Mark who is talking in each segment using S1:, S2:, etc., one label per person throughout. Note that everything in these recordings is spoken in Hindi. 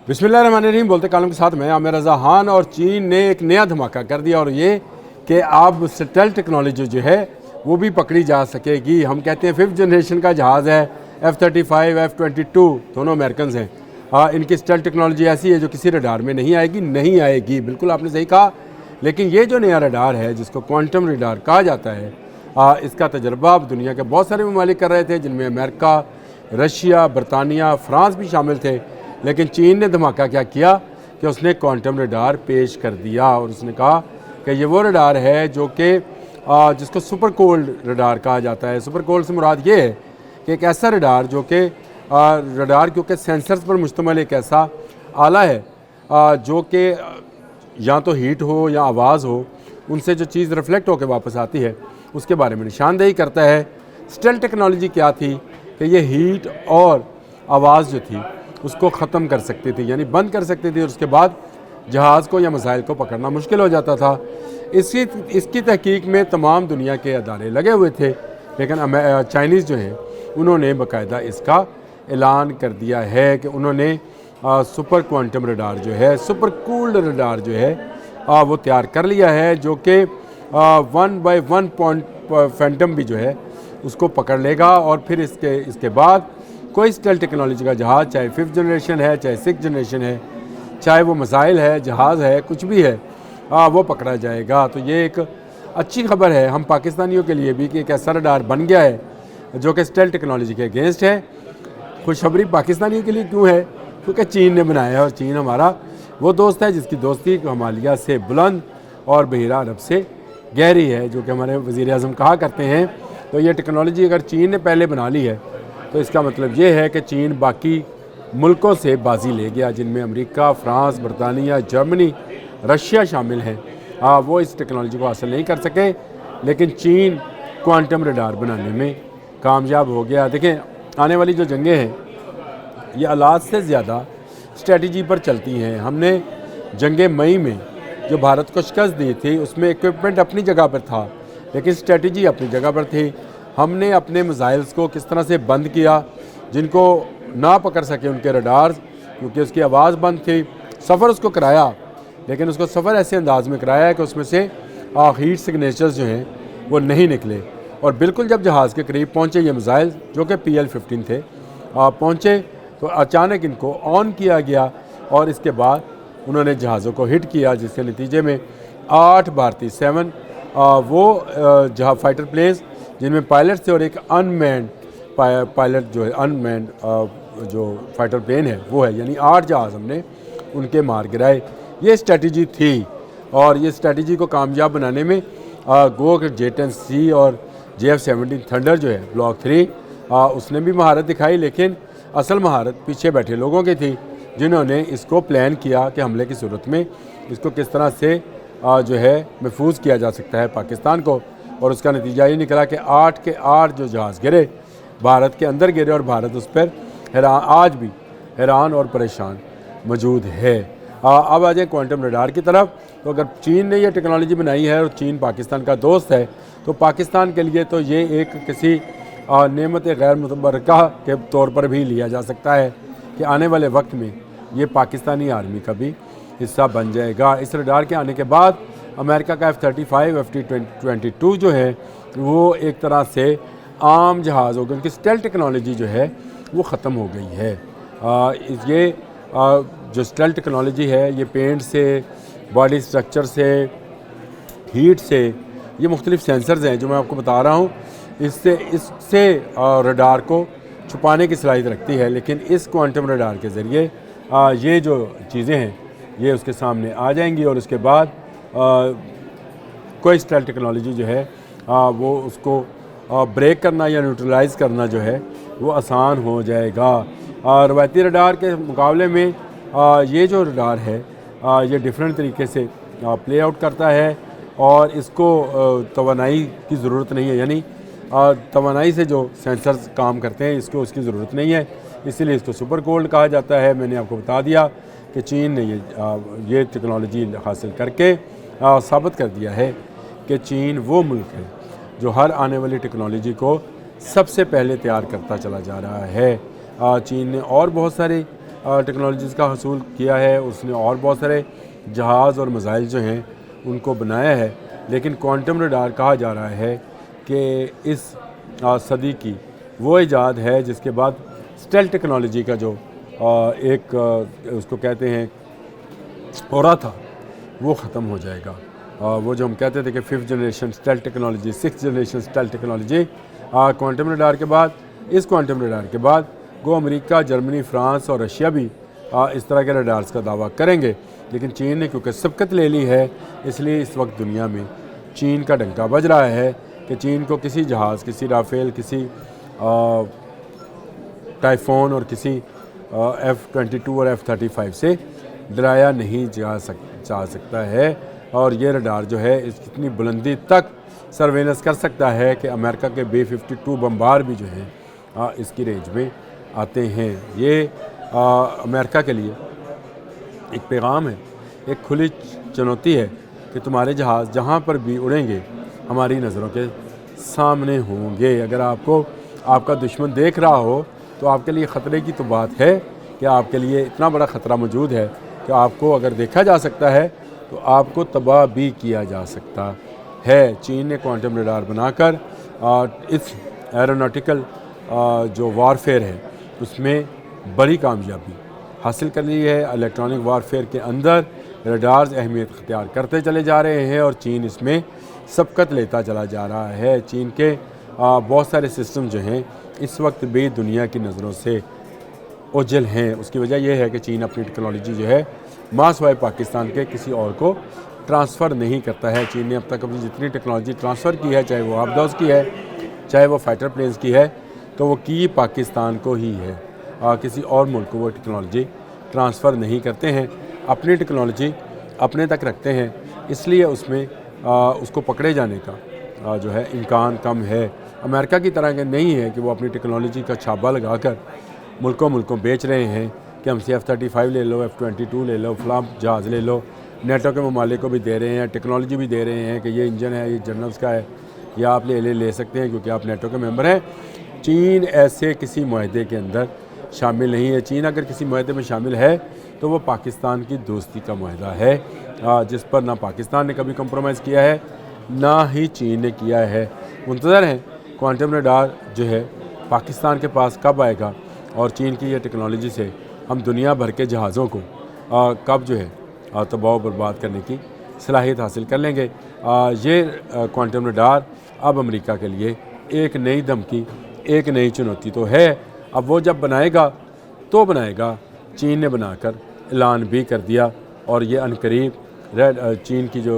S1: बिस्मिल्लाहिर्रहमानिर्रहीम। बोलते कालम के साथ मैं आमिर रज़ा खान। और चीन ने एक नया धमाका कर दिया और ये कि अब स्टेल्थ टेक्नोलॉजी जो है वो भी पकड़ी जा सकेगी। हम कहते हैं 5th जनरेशन का जहाज़ है F-35 F-22 दोनों अमेरिकन हैं। इनकी स्टेल्थ टेक्नोलॉजी ऐसी है जो किसी रडार में नहीं आएगी। बिल्कुल आपने सही कहा। लेकिन ये जो नया रडार है जिसको क्वांटम रडार कहा जाता है, इसका तजर्बा अब दुनिया के बहुत सारे ममालिक कर रहे थे, जिनमें अमेरिका, रशिया, बरतानिया, फ्रांस भी शामिल थे। लेकिन चीन ने धमाका क्या किया कि उसने क्वांटम रडार पेश कर दिया और उसने कहा कि ये वो रडार है जो कि जिसको सुपर कोल्ड रडार कहा जाता है। सुपर कोल्ड से मुराद ये है कि एक ऐसा रडार जो कि रडार क्योंकि सेंसर्स पर मुश्तमिल एक ऐसा आला है जो कि या तो हीट हो या आवाज़ हो, उनसे जो चीज़ रिफ्लेक्ट होकर वापस आती है उसके बारे में निशानदेही करता है। स्टेल्थ टेक्नोलॉजी क्या थी कि ये हीट और आवाज़ जो थी उसको ख़त्म कर सकती थी, यानी बंद कर सकती थी, और उसके बाद जहाज़ को या मिसाइल को पकड़ना मुश्किल हो जाता था। इसकी तहकीक में तमाम दुनिया के अदारे लगे हुए थे, लेकिन चाइनीज़ जो हैं उन्होंने बाकायदा इसका ऐलान कर दिया है कि उन्होंने सुपर क्वांटम रडार जो है, सुपर कूल्ड रडार जो है वो तैयार कर लिया है, जो कि 1/1 पॉइंट फैंटम भी जो है उसको पकड़ लेगा। और फिर इसके बाद कोई स्टेल्थ टेक्नोलॉजी का जहाज़, चाहे 5th जनरेशन है, चाहे 6th जनरेशन है, चाहे वो मिसाइल है, जहाज़ है, कुछ भी है, वो पकड़ा जाएगा। तो ये एक अच्छी खबर है हम पाकिस्तानियों के लिए भी कि एक ऐसा रडार बन गया है जो कि स्टेल्थ टेक्नोलॉजी के अगेंस्ट है। खुशखबरी पाकिस्तानियों के लिए क्यों है? क्योंकि चीन ने बनाया है, और चीन हमारा वो दोस्त है जिसकी दोस्ती हिमालय से बुलंद और बहिरा अरब से गहरी है, जो कि हमारे वज़ीर आज़म कहा करते हैं। तो ये टेक्नोलॉजी अगर चीन ने पहले बना ली है तो इसका मतलब ये है कि चीन बाकी मुल्कों से बाजी ले गया, जिनमें अमेरिका, फ्रांस, बरतानिया, जर्मनी, रशिया शामिल हैं। वो इस टेक्नोलॉजी को हासिल नहीं कर सके, लेकिन चीन क्वांटम रडार बनाने में कामयाब हो गया। देखें, आने वाली जो जंगें हैं ये आलात से ज़्यादा स्ट्रेटजी पर चलती हैं। हमने जंगे मई में जो भारत को शिकस्त दी थी उसमें इक्विपमेंट अपनी जगह पर था, लेकिन स्ट्रेटजी अपनी जगह पर थी। हमने अपने मिसाइल्स को किस तरह से बंद किया, जिनको ना पकड़ सके उनके रडार्स, क्योंकि उसकी आवाज़ बंद थी। सफ़र उसको कराया, लेकिन उसको सफ़र ऐसे अंदाज में कराया कि उसमें से हीट सिग्नेचर्स जो हैं वो नहीं निकले। और बिल्कुल जब जहाज़ के करीब पहुँचे ये मिसाइल जो कि PL-15 थे, पहुँचे तो अचानक इनको ऑन किया गया और इसके बाद उन्होंने जहाज़ों को हिट किया, जिसके नतीजे में 8 भारतीय 7 वो जहाँ फाइटर प्लेन्स जिनमें पायलट थे और एक अनमैन्ड पायलट जो है, अनमैन्ड जो फाइटर प्लेन है वो है, यानी 8 जहाज़ हमने उनके मार गिराए। ये स्ट्रेटजी थी, और ये स्ट्रेटजी को कामयाब बनाने में गो J-10C और JF-17 थंडर जो है ब्लॉक 3 उसने भी महारत दिखाई, लेकिन असल महारत पीछे बैठे लोगों की थी, जिन्होंने इसको प्लान किया कि हमले की सूरत में इसको किस तरह से जो है महफूज किया जा सकता है पाकिस्तान को। और उसका नतीजा ये निकला कि 8 के 8 जो जहाज़ गिरे भारत के अंदर गिरे, और भारत उस पर आज भी हैरान और परेशान मौजूद है। अब आ जाए क्वांटम रडार की तरफ। तो अगर चीन ने यह टेक्नोलॉजी बनाई है और चीन पाकिस्तान का दोस्त है, तो पाकिस्तान के लिए तो ये एक किसी नेमत गैर मुतबरका के तौर पर भी लिया जा सकता है कि आने वाले वक्त में ये पाकिस्तानी आर्मी का भी हिस्सा बन जाएगा। इस रडार के आने के बाद अमेरिका का F-35 F-22 जो है वो एक तरह से आम जहाज़ हो गए, उनकी स्टेल्थ टेक्नोलॉजी जो है वो ख़त्म हो गई है। ये जो स्टेल्थ टेक्नोलॉजी है ये पेंट से, बॉडी स्ट्रक्चर से, हीट से, ये मुख्तलिफ सेंसर्स हैं जो मैं आपको बता रहा हूँ, इससे रडार को छुपाने की सलाहियत रखती है। लेकिन इस क्वांटम रडार के ज़रिए ये जो चीज़ें हैं ये उसके सामने आ जाएंगी, और उसके बाद कोई स्टेल्थ टेक्नोलॉजी जो है वो उसको ब्रेक करना या न्यूट्रलाइज़ करना जो है वो आसान हो जाएगा। रवायती रडार के मुकाबले में ये जो रडार है ये डिफरेंट तरीके से प्ले आउट करता है, और इसको तवानाई की ज़रूरत नहीं है, यानी तवानाई से जो सेंसर्स काम करते हैं इसको उसकी ज़रूरत नहीं है, इसीलिए इसको सुपर कोल्ड कहा जाता है। मैंने आपको बता दिया कि चीन ने ये टेक्नोलॉजी हासिल करके साबित कर दिया है कि चीन वो मुल्क है जो हर आने वाली टेक्नोलॉजी को सबसे पहले तैयार करता चला जा रहा है। चीन ने और बहुत सारे टेक्नोलॉजीज़ का हसूल किया है, उसने और बहुत सारे जहाज़ और मिसाइल जो हैं उनको बनाया है। लेकिन क्वांटम रडार कहा जा रहा है कि इस सदी की वो इजाद है जिसके बाद स्टेल्थ टेक्नोलॉजी का जो एक उसको कहते हैं औरा था वो ख़त्म हो जाएगा। वो जो हम कहते थे कि 5th generation stealth technology, 6th generation stealth technology, quantum radar के बाद, इस क्वांटम रडार के बाद गो अमेरिका, जर्मनी, फ्रांस और रशिया भी इस तरह के रडार्स का दावा करेंगे। लेकिन चीन ने क्योंकि सबकत ले ली है, इसलिए इस वक्त दुनिया में चीन का डंका बज रहा है कि चीन को किसी जहाज़, किसी राफेल, किसी टाइफोन और किसी F-22 और F-35 से डराया नहीं जा सकता है। और ये रडार जो है इतनी बुलंदी तक सर्वेलेंस कर सकता है कि अमेरिका के B-52 बम्बार भी जो हैं इसकी रेंज में आते हैं। ये अमेरिका के लिए एक पैगाम है, एक खुली चुनौती है कि तुम्हारे जहाज़ जहाँ पर भी उड़ेंगे हमारी नज़रों के सामने होंगे। अगर आपका दुश्मन देख रहा हो तो आपके लिए ख़तरे की तो बात है कि आपके लिए इतना बड़ा ख़तरा मौजूद है कि आपको अगर देखा जा सकता है तो आपको तबाह भी किया जा सकता है। चीन ने क्वांटम रडार बनाकर इस एरोनॉटिकल जो वारफेयर है उसमें बड़ी कामयाबी हासिल कर ली है। इलेक्ट्रॉनिक वारफेयर के अंदर रडार्स अहमियत इख्तियार करते चले जा रहे हैं और चीन इसमें सबकत लेता चला जा रहा है। चीन के बहुत सारे सिस्टम जो हैं इस वक्त भी दुनिया की नज़रों से ओझल हैं। उसकी वजह यह है कि चीन अपनी टेक्नोलॉजी जो है मासवाए पाकिस्तान के किसी और को ट्रांसफ़र नहीं करता है। चीन ने अब तक अपनी जितनी टेक्नोलॉजी ट्रांसफ़र की है, चाहे वो आबदास की है, चाहे वो फाइटर प्लेन्स की है, तो वो की पाकिस्तान को ही है। किसी और मुल्क को वो टेक्नोलॉजी ट्रांसफ़र नहीं करते हैं, अपनी टेक्नोलॉजी अपने तक रखते हैं। इसलिए उसमें उसको पकड़े जाने का जो है इम्कान कम है। अमेरिका की तरह के नहीं है कि वो अपनी टेक्नोलॉजी का छापा लगाकर मुल्कों बेच रहे हैं कि हमसे F-35 ले लो, F-22 ले लो, फलां जहाज़ ले लो। नेटो के ममालिक को भी दे रहे हैं, टेक्नोलॉजी भी दे रहे हैं कि ये इंजन है, ये जनरल्स का है, या आप ले सकते हैं क्योंकि आप नेटो के मेंबर हैं। चीन ऐसे किसी मुआहदे के अंदर शामिल नहीं है। चीन अगर किसी मुआहदे में शामिल है तो वो पाकिस्तान की दोस्ती का मुआहदा है, जिस पर ना पाकिस्तान ने कभी कंप्रोमाइज़ किया है ना ही चीन ने किया है। मुंतज़र हैं क्वांटम रडार जो है पाकिस्तान के पास कब आएगा और चीन की ये टेक्नोलॉजी से हम दुनिया भर के जहाज़ों को कब जो है तबाह बर्बाद करने की सलाहियत हासिल कर लेंगे। ये क्वांटम रडार अब अमेरिका के लिए एक नई धमकी, एक नई चुनौती तो है। अब वो जब बनाएगा तो बनाएगा, चीन ने बनाकर ऐलान भी कर दिया और ये अनकरीब चीन की जो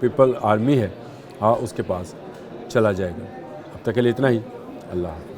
S1: पीपल आर्मी है उसके पास चला जाएगा। अब तक के लिए इतना ही। अल्लाह।